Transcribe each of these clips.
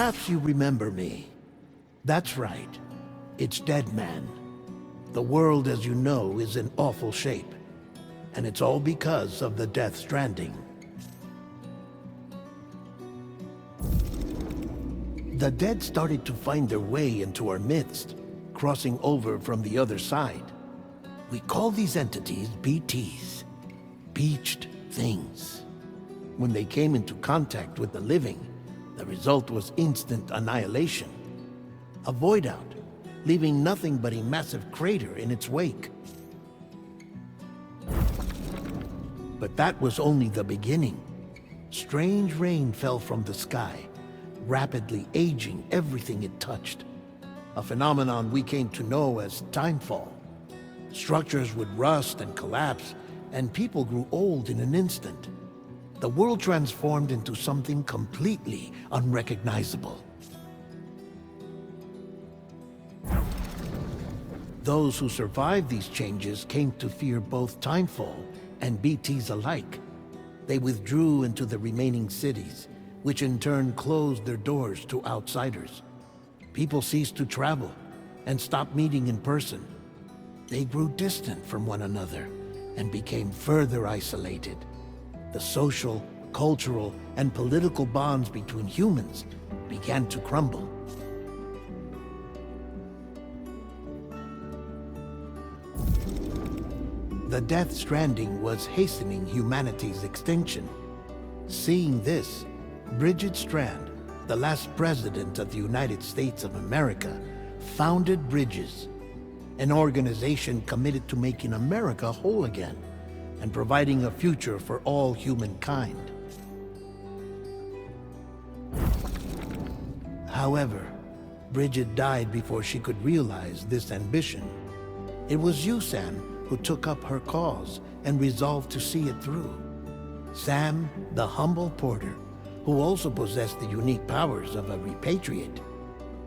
Perhaps you remember me. That's right. It's Deadman. The world, as you know, is in awful shape. And it's all because of the Death Stranding. The dead started to find their way into our midst, crossing over from the other side. We call these entities BTs, Beached Things. When they came into contact with the living, the result was instant annihilation. A void out, leaving nothing but a massive crater in its wake. But that was only the beginning. Strange rain fell from the sky, rapidly aging everything it touched. A phenomenon we came to know as timefall. Structures would rust and collapse, and people grew old in an instant. The world transformed into something completely unrecognizable. Those who survived these changes came to fear both timefall and BTs alike. They withdrew into the remaining cities, which in turn closed their doors to outsiders. People ceased to travel and stopped meeting in person. They grew distant from one another and became further isolated. The social, cultural, and political bonds between humans began to crumble. The Death Stranding was hastening humanity's extinction. Seeing this, Bridget Strand, the last president of the United States of America, founded Bridges, an organization committed to making America whole again and providing a future for all humankind. However, Bridget died before she could realize this ambition. It was you, Sam, who took up her cause and resolved to see it through. Sam, the humble porter, who also possessed the unique powers of a repatriate,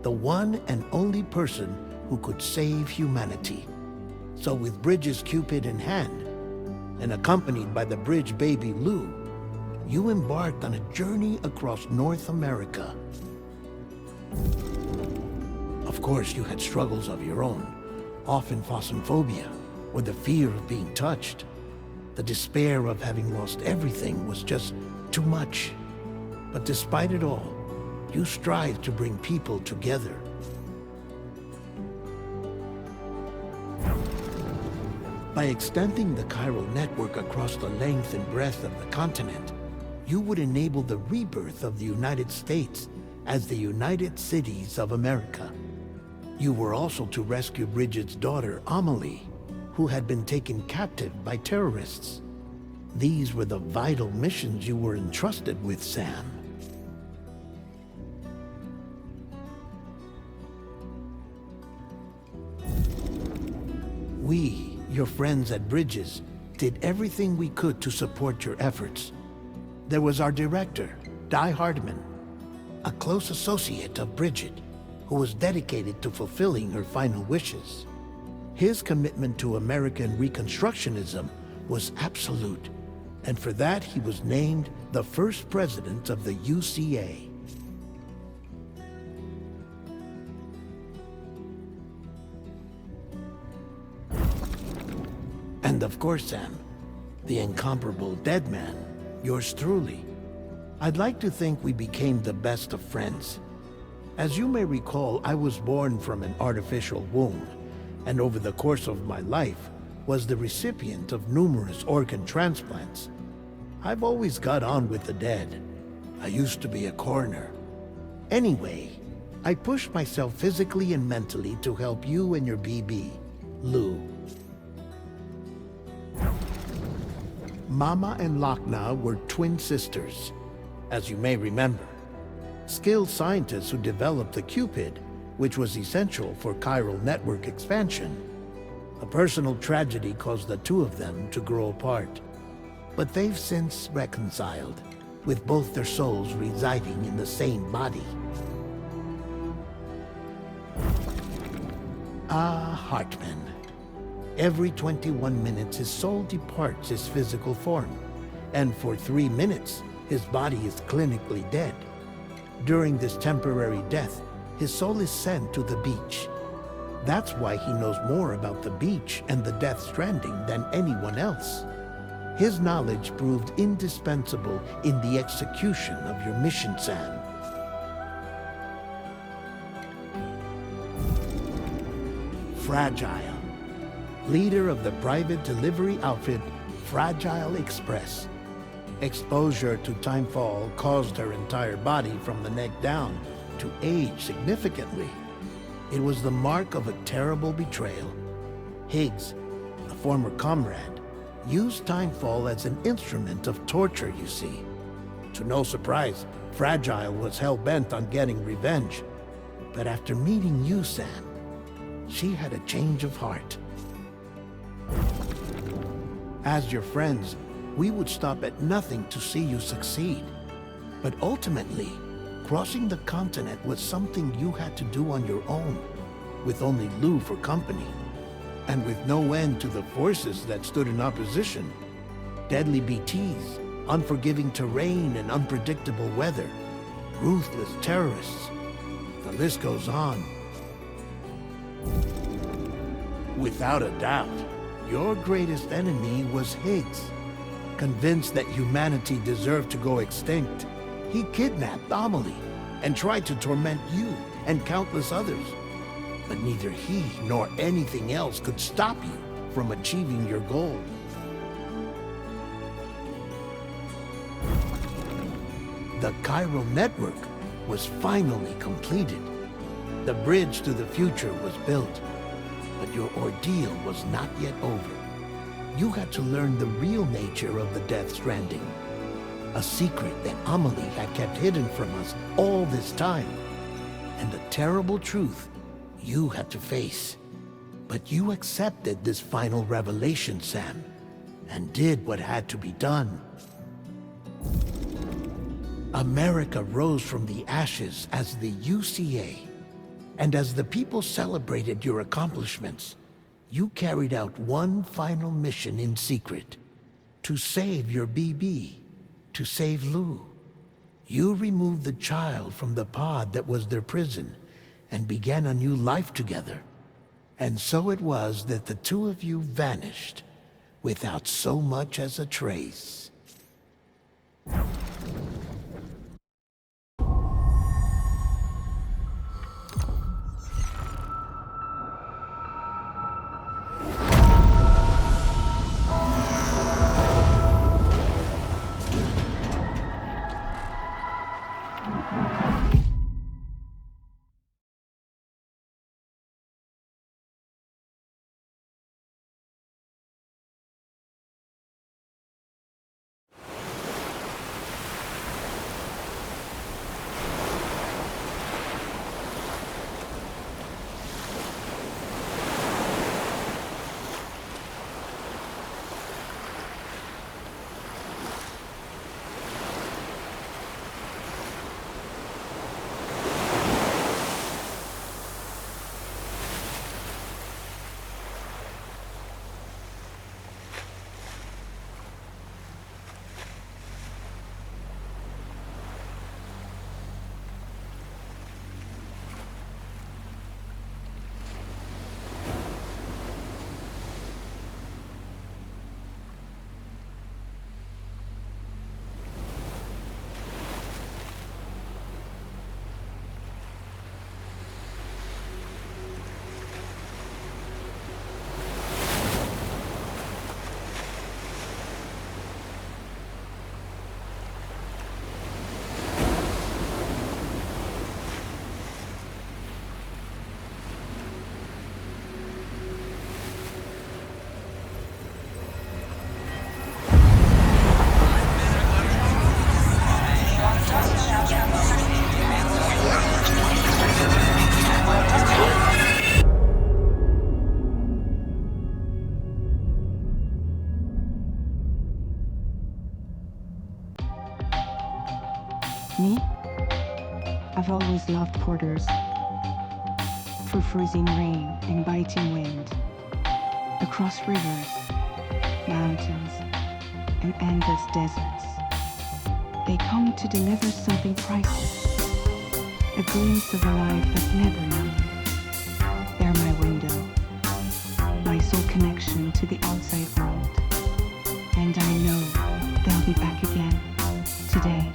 the one and only person who could save humanity. So with Bridges' Cupid in hand, and accompanied by the bridge baby Lou, you embarked on a journey across North America. Of course, you had struggles of your own, often phasmophobia, or the fear of being touched. The despair of having lost everything was just too much. But despite it all, you strive to bring people together. By extending the chiral network across the length and breadth of the continent, you would enable the rebirth of the United States as the United Cities of America. You were also to rescue Bridget's daughter, Amelie, who had been taken captive by terrorists. These were the vital missions you were entrusted with, Sam. We, your friends at Bridges, did everything we could to support your efforts. There was our director, Di Hardman, a close associate of Bridget, who was dedicated to fulfilling her final wishes. His commitment to American Reconstructionism was absolute, and for that he was named the first president of the UCA. And of course, Sam, the incomparable Deadman, yours truly. I'd like to think we became the best of friends. As you may recall, I was born from an artificial womb, and over the course of my life was the recipient of numerous organ transplants. I've always got on with the dead. I used to be a coroner. Anyway, I pushed myself physically and mentally to help you and your BB, Lou. Mama and Lakna were twin sisters, as you may remember. Skilled scientists who developed the Cupid, which was essential for chiral network expansion. A personal tragedy caused the two of them to grow apart. But they've since reconciled, with both their souls residing in the same body. Hartman. Every 21 minutes his soul departs his physical form, and for 3 minutes his body is clinically dead. During this temporary death, his soul is sent to the beach. That's why he knows more about the beach and the Death Stranding than anyone else. His knowledge proved indispensable in the execution of your mission, Sam. Fragile, leader of the private delivery outfit Fragile Express. Exposure to timefall caused her entire body from the neck down to age significantly. It was the mark of a terrible betrayal. Higgs, a former comrade, used timefall as an instrument of torture, you see. To no surprise, Fragile was hell-bent on getting revenge. But after meeting you, Sam, she had a change of heart. As your friends, we would stop at nothing to see you succeed. But ultimately, crossing the continent was something you had to do on your own, with only Lou for company, and with no end to the forces that stood in opposition. Deadly BTs, unforgiving terrain and unpredictable weather, ruthless terrorists. The list goes on. Without a doubt, your greatest enemy was Higgs. Convinced that humanity deserved to go extinct, he kidnapped Amelie and tried to torment you and countless others. But neither he nor anything else could stop you from achieving your goal. The chiral network was finally completed. The bridge to the future was built, but your ordeal was not yet over. You had to learn the real nature of the Death Stranding, a secret that Amelie had kept hidden from us all this time, and the terrible truth you had to face. But you accepted this final revelation, Sam, and did what had to be done. America rose from the ashes as the UCA, and as the people celebrated your accomplishments, you carried out one final mission in secret, to save your BB, to save Lou. You removed the child from the pod that was their prison and began a new life together. And so it was that the two of you vanished without so much as a trace. Me? I've always loved porters. Through freezing rain and biting wind, across rivers, mountains, and endless deserts, they come to deliver something priceless, a glimpse of a life I've never known. They're my window, my sole connection to the outside world. And I know they'll be back again today.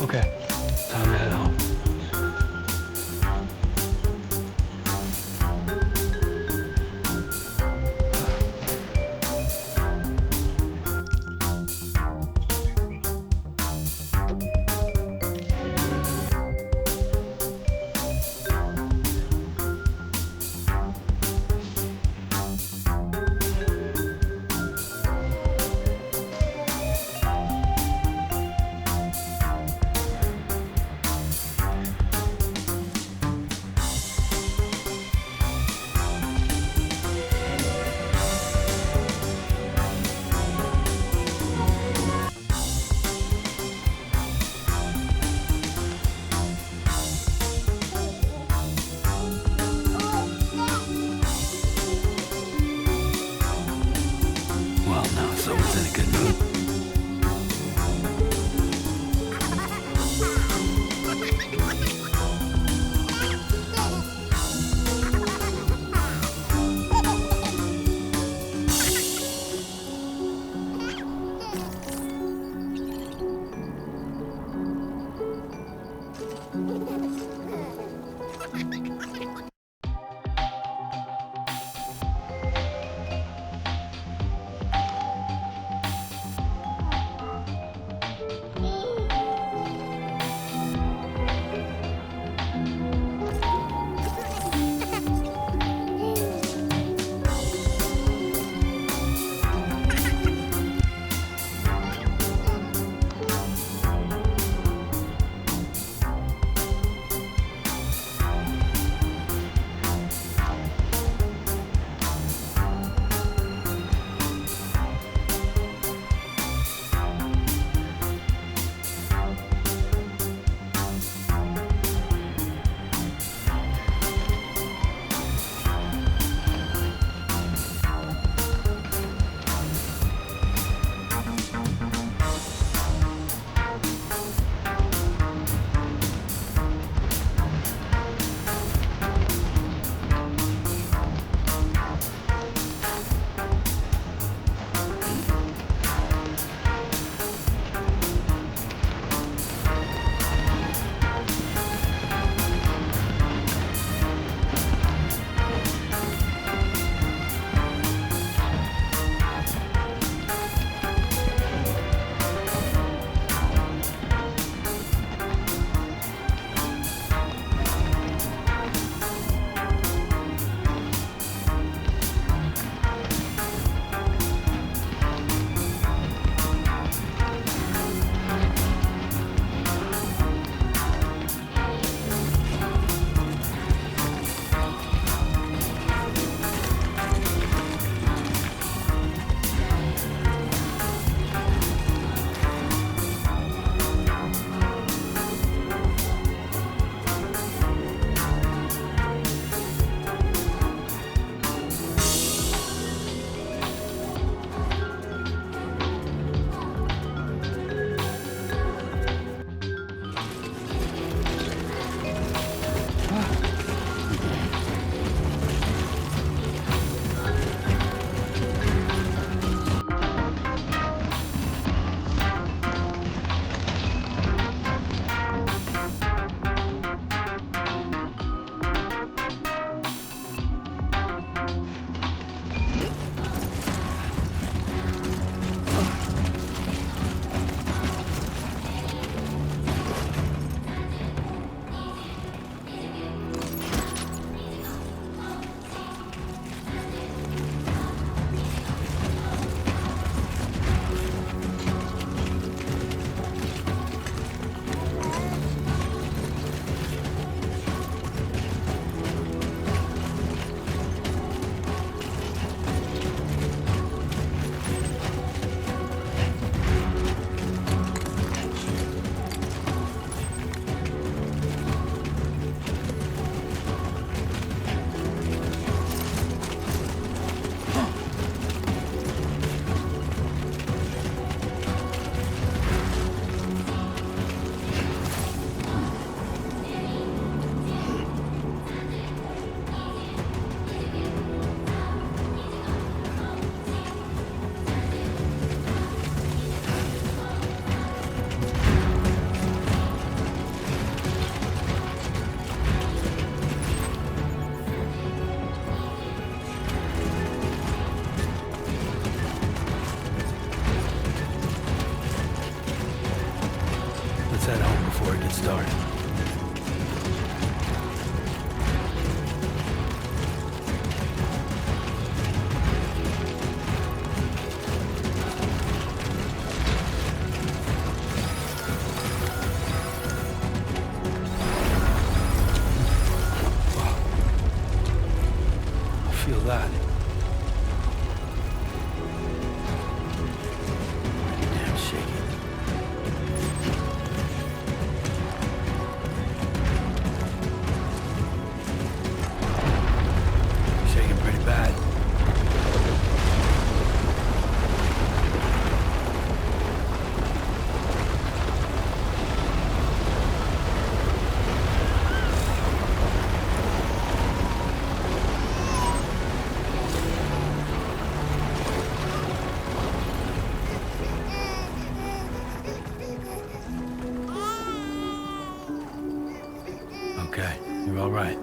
Okay, time to head home. before it gets started. Feel that. Damn shaky. Shaking pretty bad. Okay, you're all right.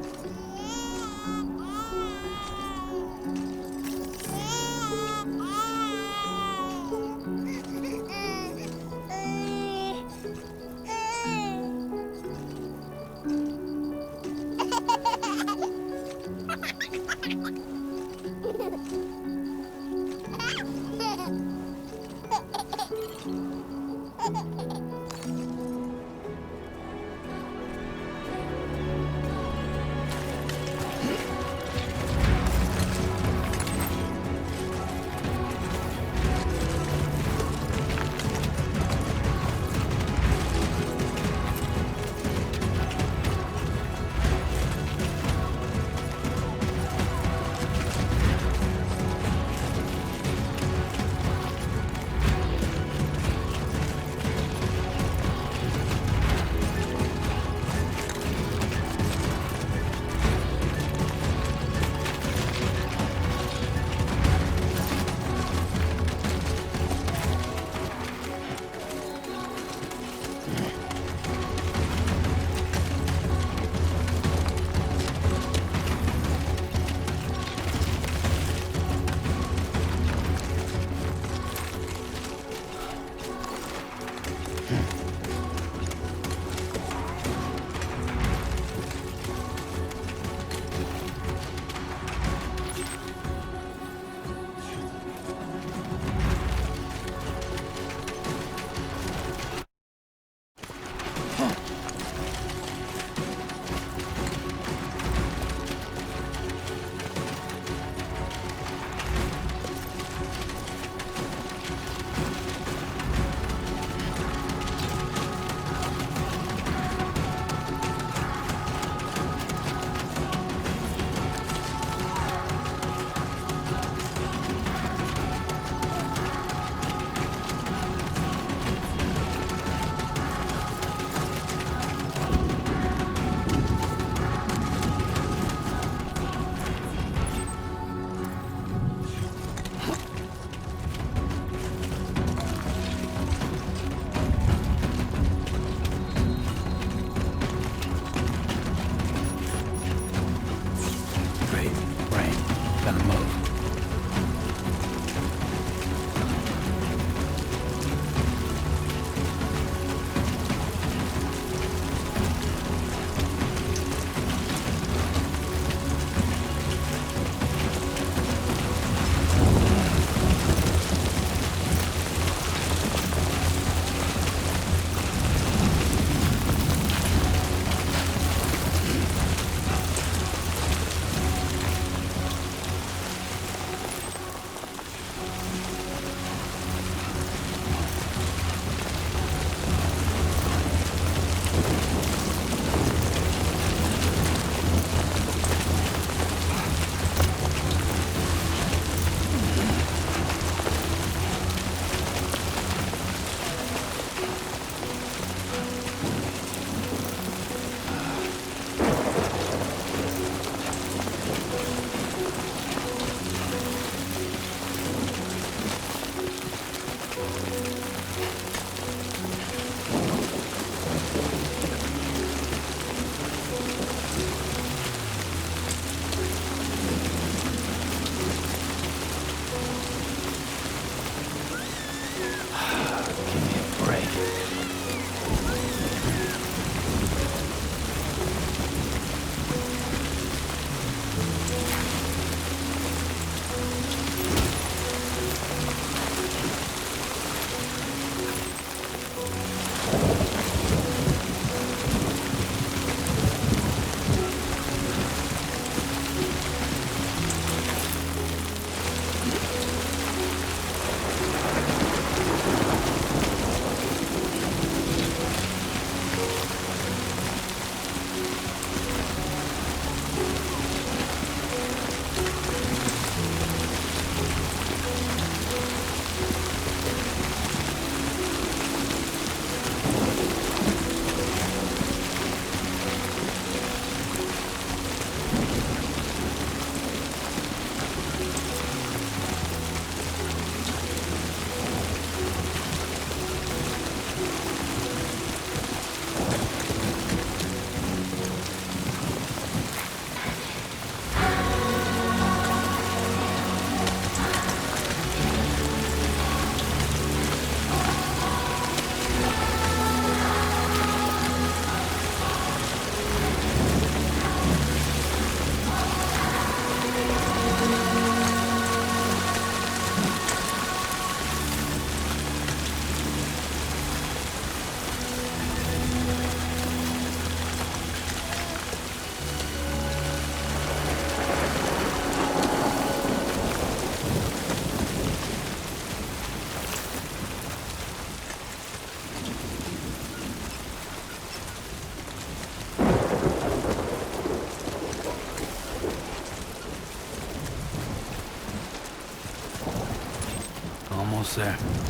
almost there.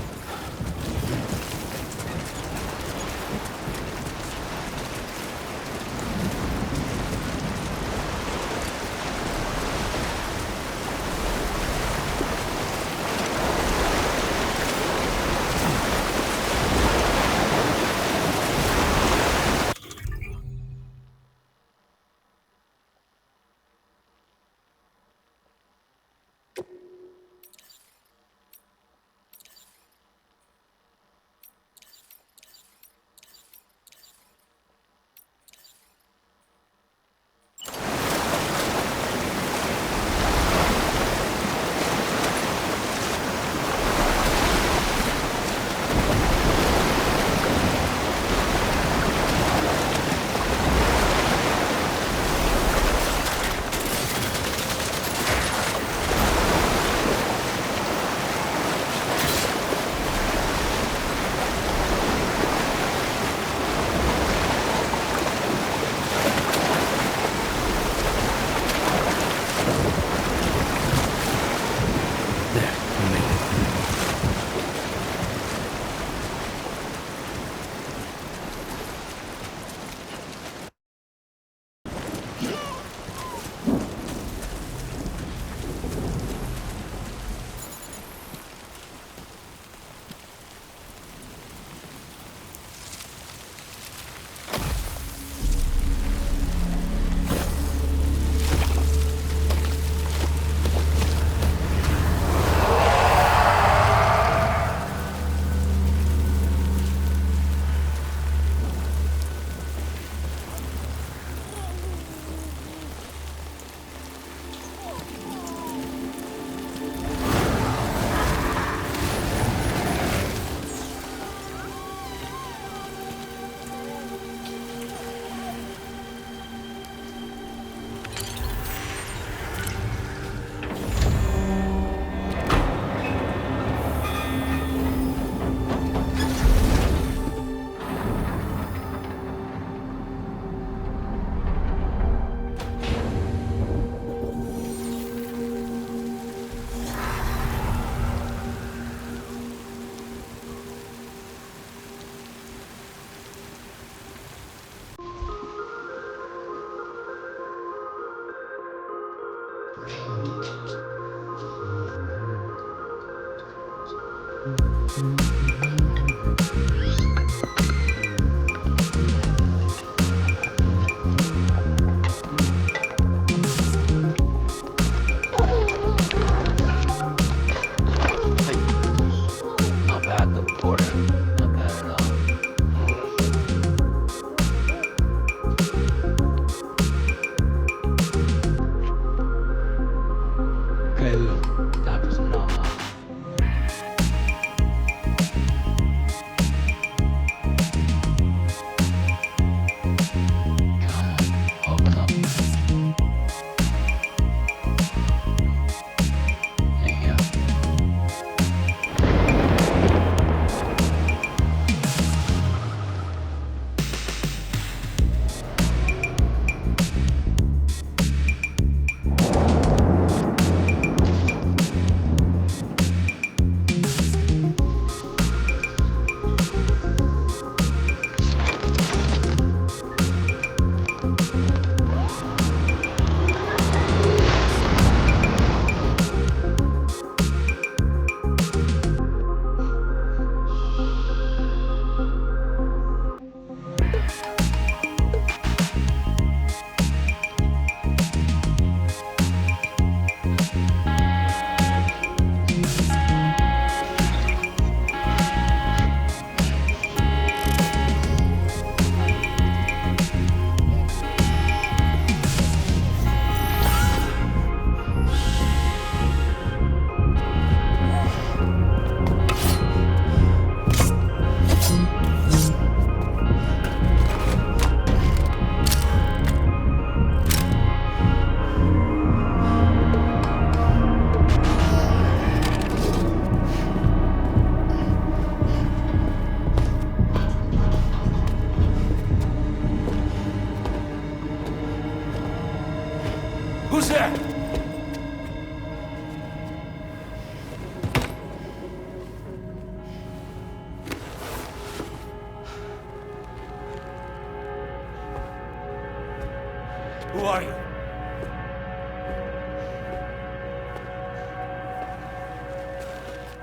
Who are you?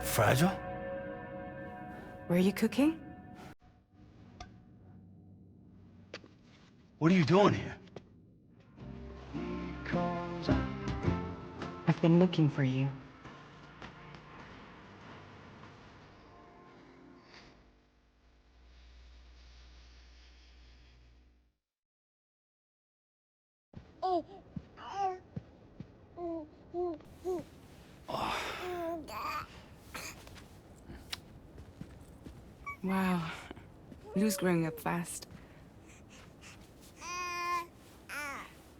Fragile? Were you cooking? What are you doing here? I've been looking for you. Wow. Lou's growing up fast.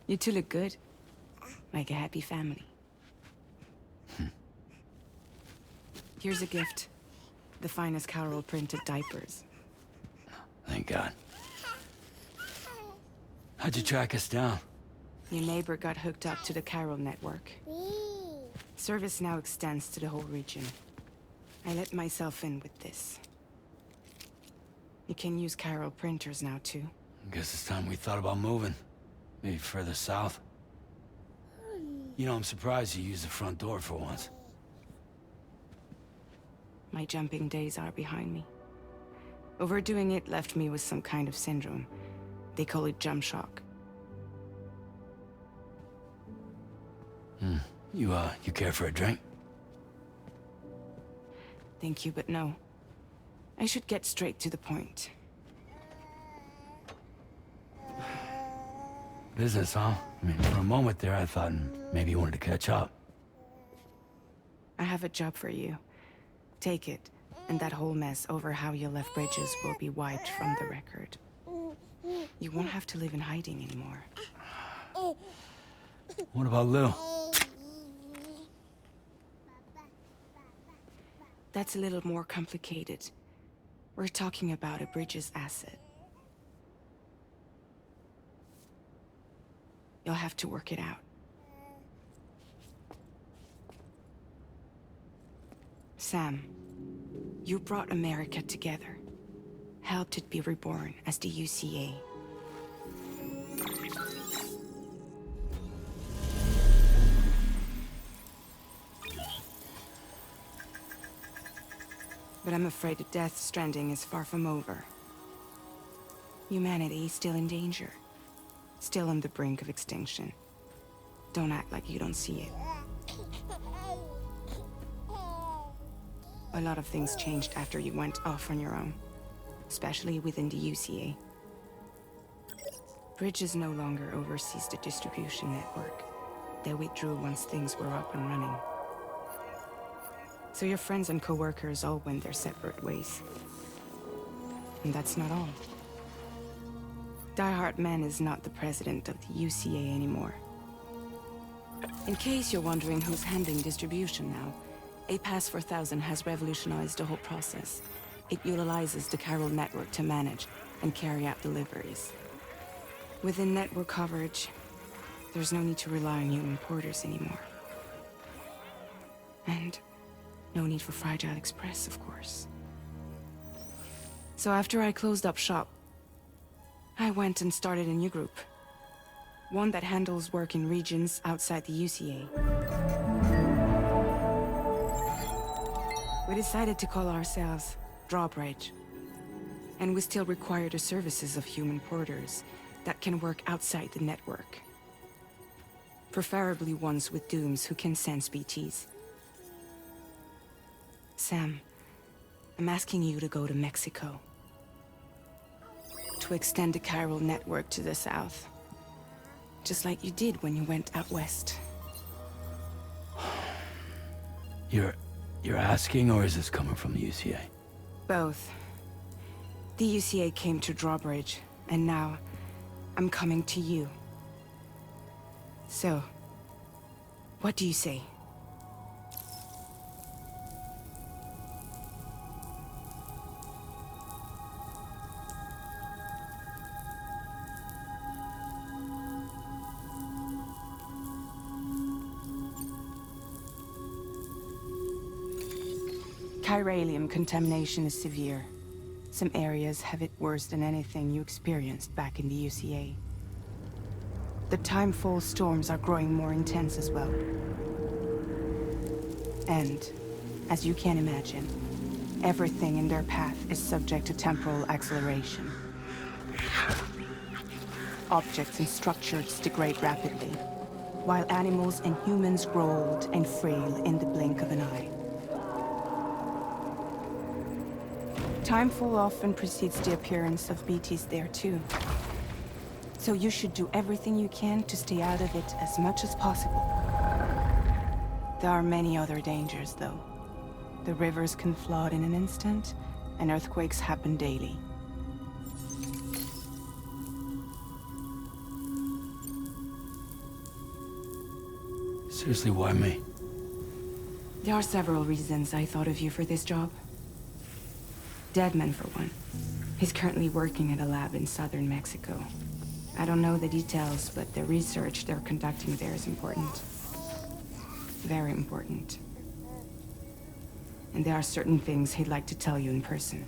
You two look good. Like a happy family. Here's a gift. The finest Carol printed diapers. Thank God. How'd you track us down? Your neighbor got hooked up to the Carol network. Service now extends to the whole region. I let myself in with this. You can use Carol printers now, too. Guess it's time we thought about moving. Maybe further south. You know, I'm surprised you used the front door for once. My jumping days are behind me. Overdoing it left me with some kind of syndrome. They call it jump shock. You care for a drink? Thank you, but no. I should get straight to the point. Business, huh? I mean, for a moment there, I thought maybe you wanted to catch up. I have a job for you. Take it, and that whole mess over how you left Bridges will be wiped from the record. You won't have to live in hiding anymore. What about Lou? That's a little more complicated. We're talking about a Bridges asset. You'll have to work it out. Sam, you brought America together. Helped it be reborn as the UCA. But I'm afraid that Death Stranding is far from over. Humanity is still in danger. Still on the brink of extinction. Don't act like you don't see it. A lot of things changed after you went off on your own. Especially within the UCA. Bridges no longer oversees the distribution network. They withdrew once things were up and running. So your friends and co-workers all went their separate ways. And that's not all. Die Hard Man is not the president of the UCA anymore. In case you're wondering who's handling distribution now, A Pass 4000 has revolutionized the whole process. It utilizes the Carol network to manage and carry out deliveries. Within network coverage, there's no need to rely on human porters anymore. And no need for Fragile Express, of course. So after I closed up shop, I went and started a new group. One that handles work in regions outside the UCA. We decided to call ourselves Drawbridge. And we still require the services of human porters that can work outside the network. Preferably ones with dooms who can sense BTs. Sam, I'm asking you to go to Mexico. To extend the Carol network to the south. Just like you did when you went out west. You're asking, or is this coming from the UCA? Both. The UCA came to Drawbridge, and now I'm coming to you. So, what do you say? Chiralium contamination is severe. Some areas have it worse than anything you experienced back in the UCA. The timefall storms are growing more intense as well. And, as you can imagine, everything in their path is subject to temporal acceleration. Objects and structures degrade rapidly, while animals and humans grow old and frail in the blink of an eye. Timefall often precedes the appearance of BTs there too. So you should do everything you can to stay out of it as much as possible. There are many other dangers, though. The rivers can flood in an instant, and earthquakes happen daily. Seriously, why me? There are several reasons I thought of you for this job. Deadman, for one. He's currently working at a lab in southern Mexico. I don't know the details, but the research they're conducting there is important. Very important. And there are certain things he'd like to tell you in person.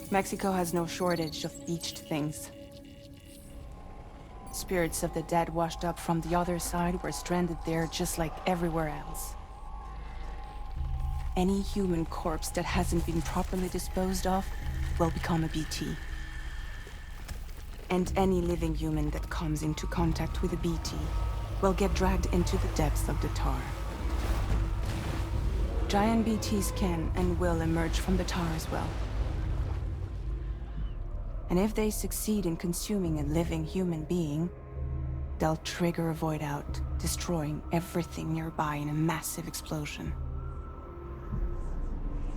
Mexico has no shortage of beached things. Spirits of the dead washed up from the other side were stranded there just like everywhere else. Any human corpse that hasn't been properly disposed of will become a BT. And any living human that comes into contact with a BT will get dragged into the depths of the tar. Giant BTs can and will emerge from the tar as well. And if they succeed in consuming a living human being, they'll trigger a void out, destroying everything nearby in a massive explosion.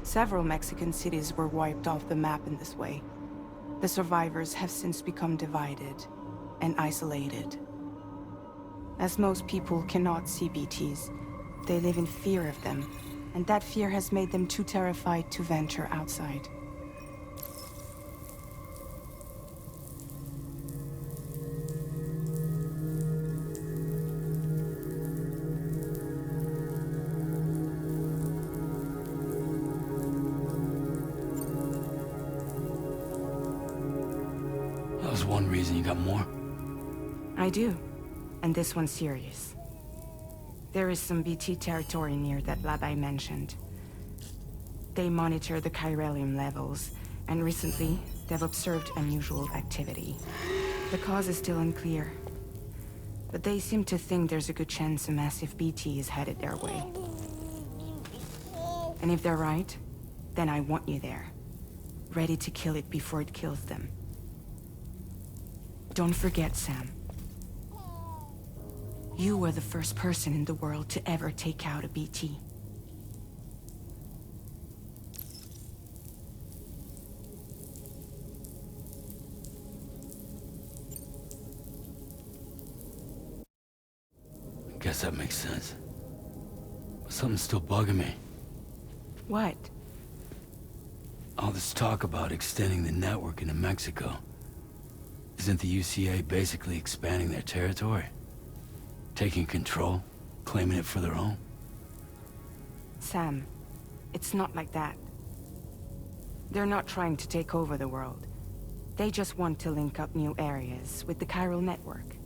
Several Mexican cities were wiped off the map in this way. The survivors have since become divided and isolated. As most people cannot see BTs, they live in fear of them, and that fear has made them too terrified to venture outside. That was one reason. You got more? I do, and this one's serious. There is some BT territory near that lab I mentioned. They monitor the chiralium levels, and recently, they've observed unusual activity. The cause is still unclear, but they seem to think there's a good chance a massive BT is headed their way. And if they're right, then I want you there, ready to kill it before it kills them. Don't forget, Sam. You were the first person in the world to ever take out a BT. I guess that makes sense. But something's still bugging me. What? All this talk about extending the network into Mexico. Isn't the UCA basically expanding their territory? Taking control? Claiming it for their own? Sam, it's not like that. They're not trying to take over the world. They just want to link up new areas with the chiral network.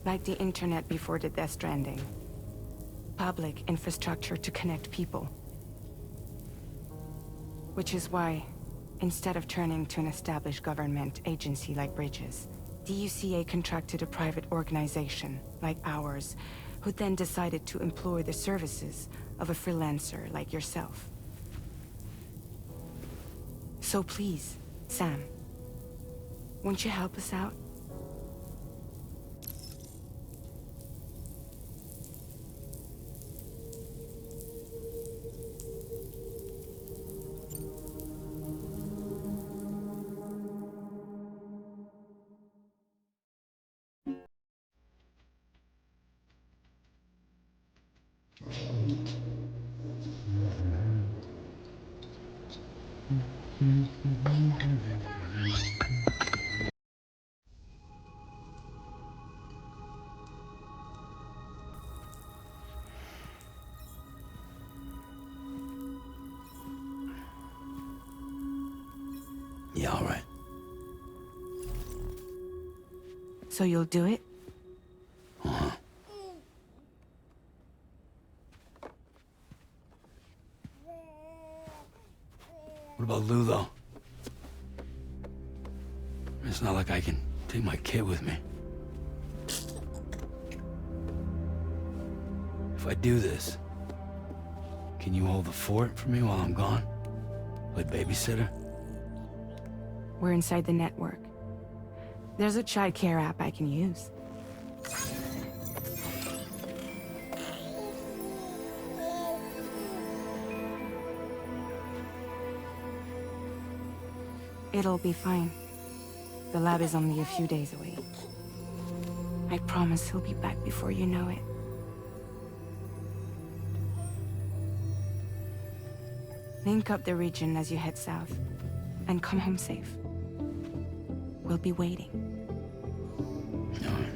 Like the internet before the Death Stranding. Public infrastructure to connect people. Which is why, instead of turning to an established government agency like Bridges, the UCA contracted a private organization, like ours, who then decided to employ the services of a freelancer like yourself. So please, Sam, won't you help us out? Yeah, all right. So you'll do it? Uh-huh. What about Lou, though? It's not like I can take my kid with me. If I do this, can you hold the fort for me while I'm gone? Play babysitter? We're inside the network. There's a child care app I can use. It'll be fine. The lab is only a few days away. I promise he'll be back before you know it. Link up the region as you head south, and come home safe. We'll be waiting. All right.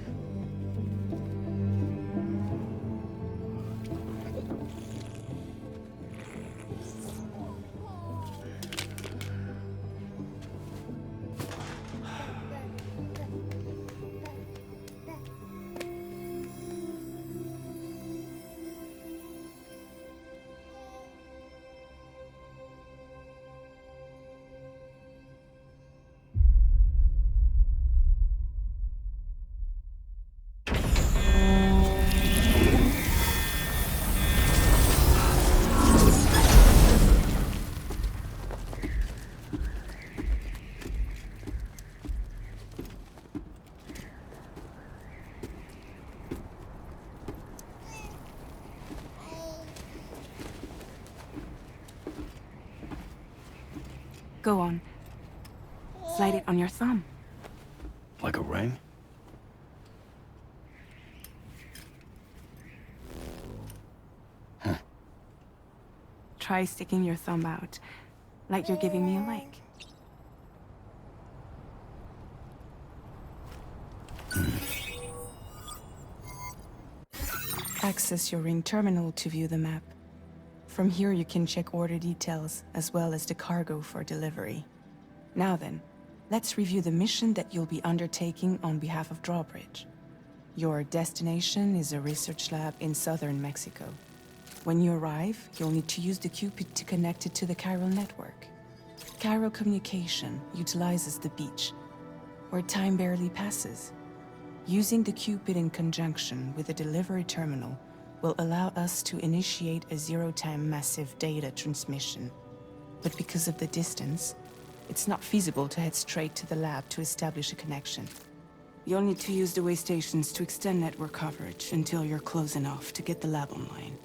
Go on. Slide it on your thumb. Like a ring? Huh. Try sticking your thumb out, like you're giving me a like. Access your ring terminal to view the map. From here you can check order details, as well as the cargo for delivery. Now then, let's review the mission that you'll be undertaking on behalf of Drawbridge. Your destination is a research lab in southern Mexico. When you arrive, you'll need to use the Cupid to connect it to the chiral network. Chiral communication utilizes the beach, where time barely passes. Using the Cupid in conjunction with the delivery terminal will allow us to initiate a zero-time massive data transmission. But because of the distance, it's not feasible to head straight to the lab to establish a connection. You'll need to use the way stations to extend network coverage until you're close enough to get the lab online.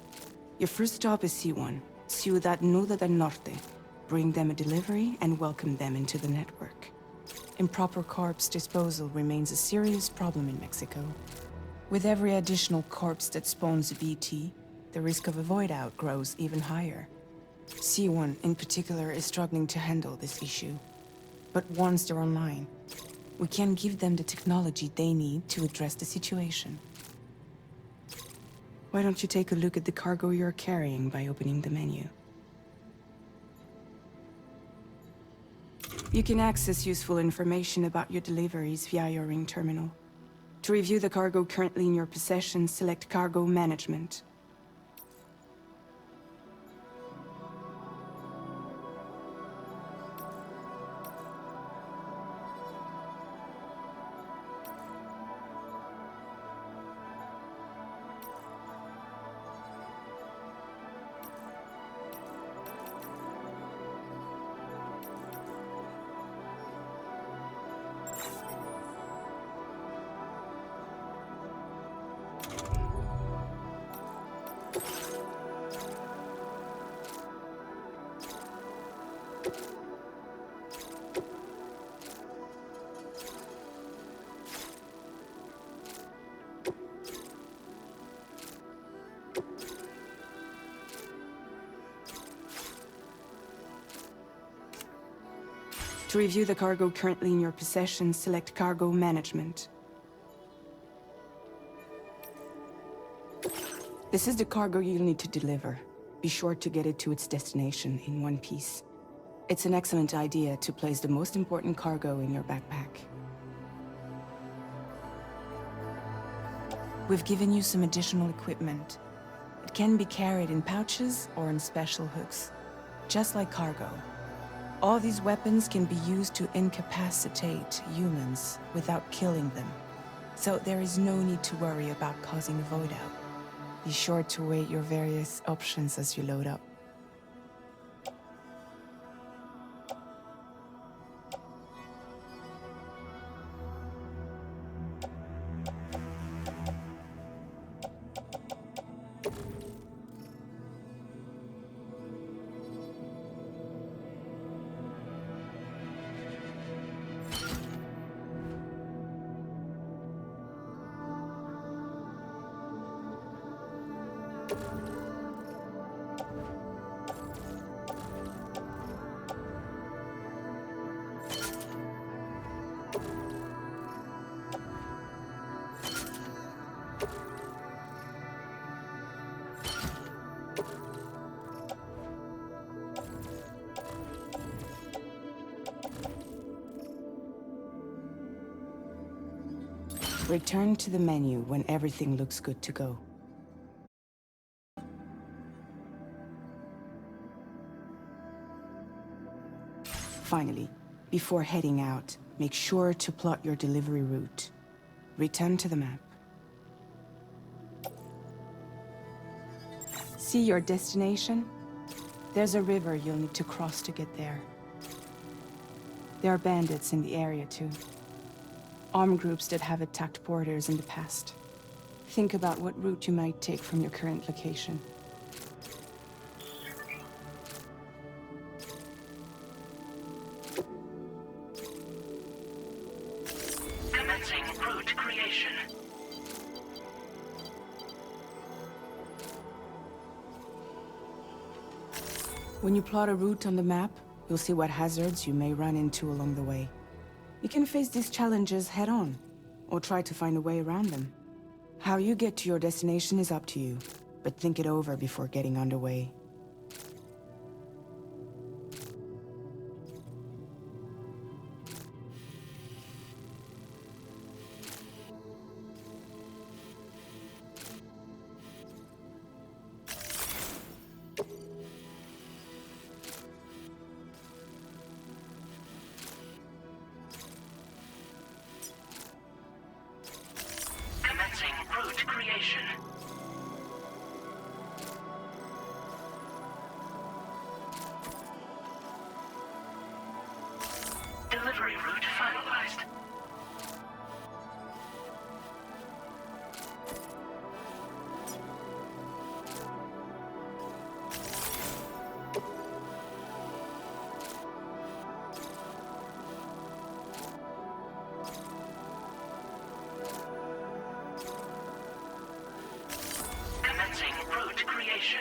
Your first stop is C1, Ciudad Nuda del Norte. Bring them a delivery and welcome them into the network. Improper corpse disposal remains a serious problem in Mexico. With every additional corpse that spawns a BT, the risk of a void out grows even higher. C1 in particular is struggling to handle this issue. But once they're online, we can give them the technology they need to address the situation. Why don't you take a look at the cargo you're carrying by opening the menu? You can access useful information about your deliveries via your ring terminal. To review the cargo currently in your possession, select Cargo Management. To review the cargo currently in your possession, select Cargo Management. This is the cargo you'll need to deliver. Be sure to get it to its destination in one piece. It's an excellent idea to place the most important cargo in your backpack. We've given you some additional equipment. It can be carried in pouches or in special hooks, just like cargo. All these weapons can be used to incapacitate humans without killing them. So there is no need to worry about causing a void out. Be sure to weigh your various options as you load up. Return to the menu when everything looks good to go. Finally, before heading out, make sure to plot your delivery route. Return to the map. See your destination? There's a river you'll need to cross to get there. There are bandits in the area too. Armed groups that have attacked borders in the past. Think about what route you might take from your current location. Commencing route creation. When you plot a route on the map, you'll see what hazards you may run into along the way. You can face these challenges head-on, or try to find a way around them. How you get to your destination is up to you, but think it over before getting underway. Commencing route creation. Delivery route finalized. Commencing route creation.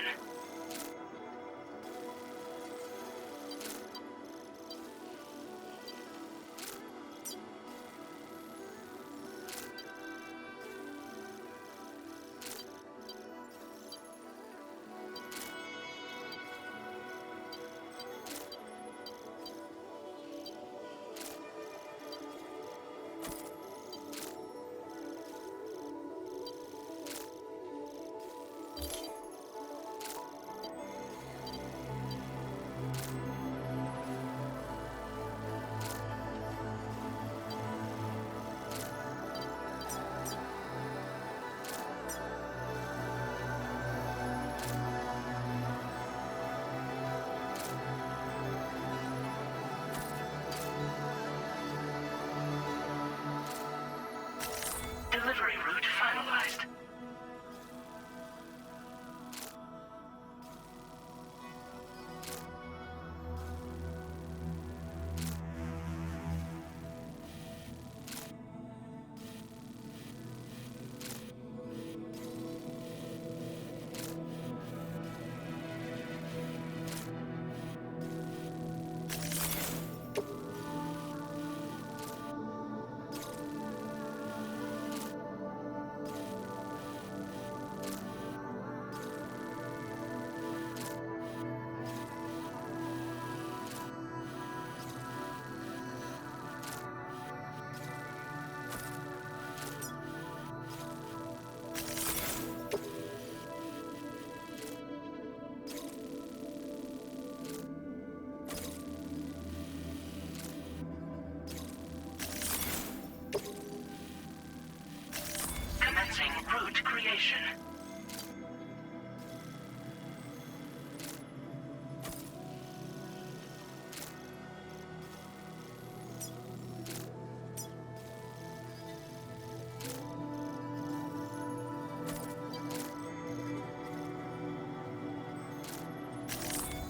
creation.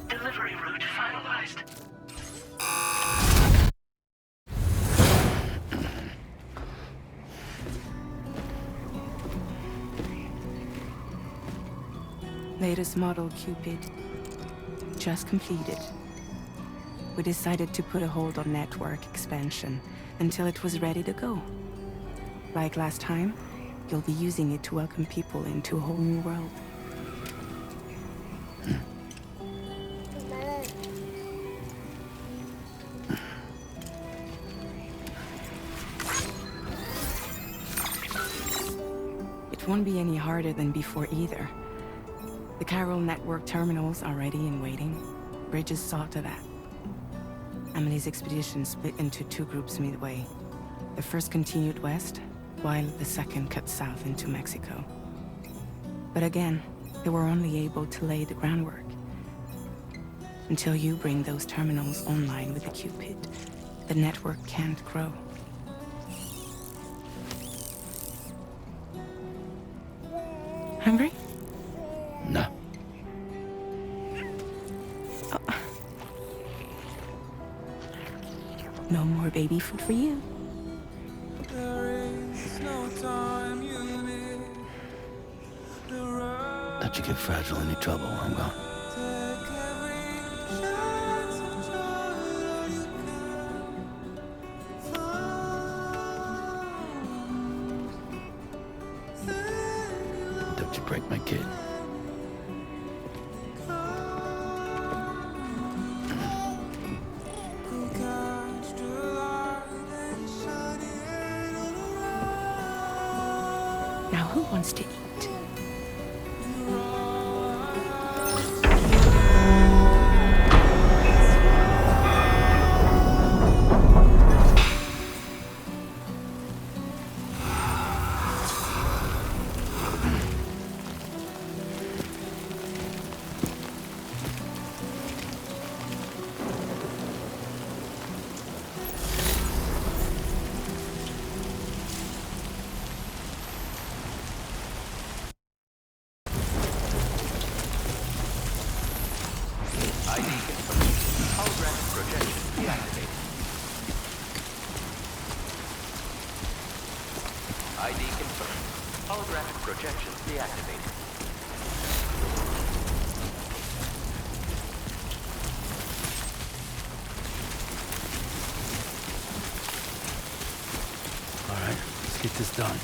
Delivery route finalized. Latest model Cupid. Just completed. We decided to put a hold on network expansion until it was ready to go. Like last time, you'll be using it to welcome people into a whole new world. It won't be any harder than before either. The Chiral network terminals are ready and waiting. Bridges saw to that. Emily's expedition split into two groups midway. The first continued west, while the second cut south into Mexico. But again, they were only able to lay the groundwork. Until you bring those terminals online with the Cupid, the network can't grow. Hungry? No. No more baby food for you. Don't you get fragile any trouble while I'm gone. Don't you break my kid. Now who wants to eat? ID confirmed. Holographic projection deactivated. All right, let's get this done.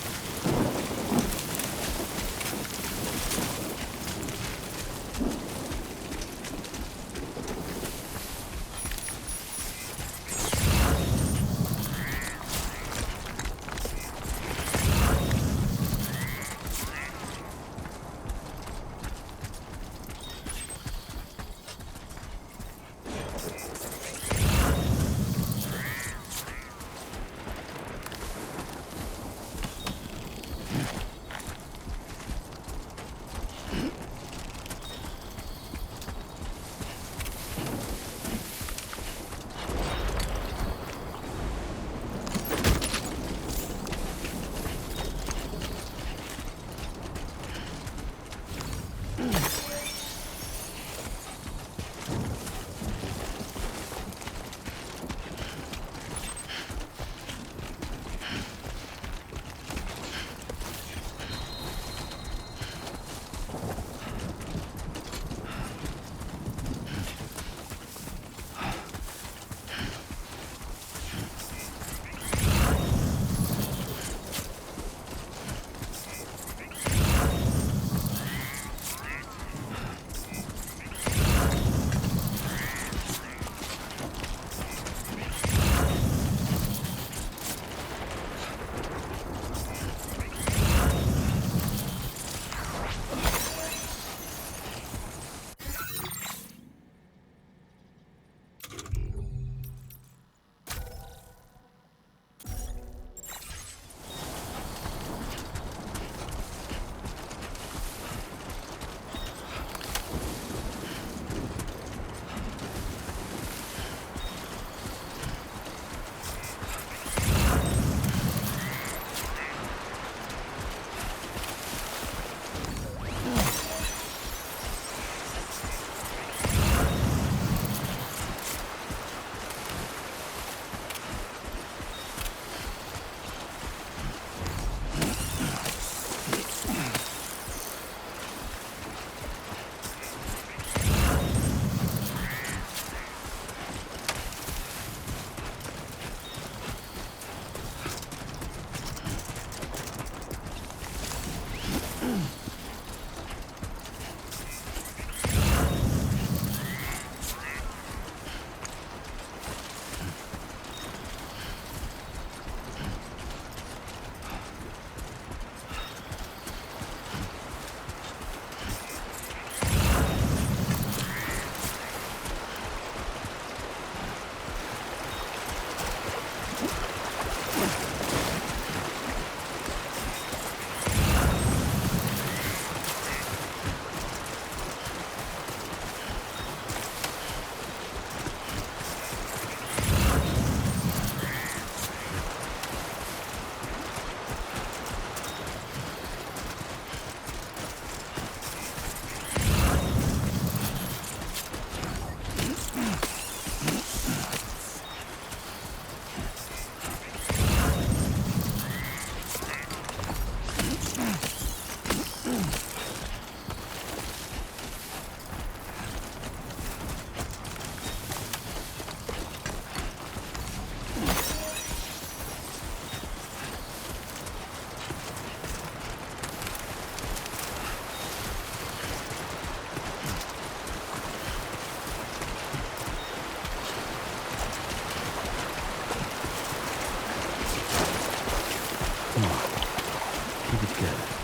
Keep it together.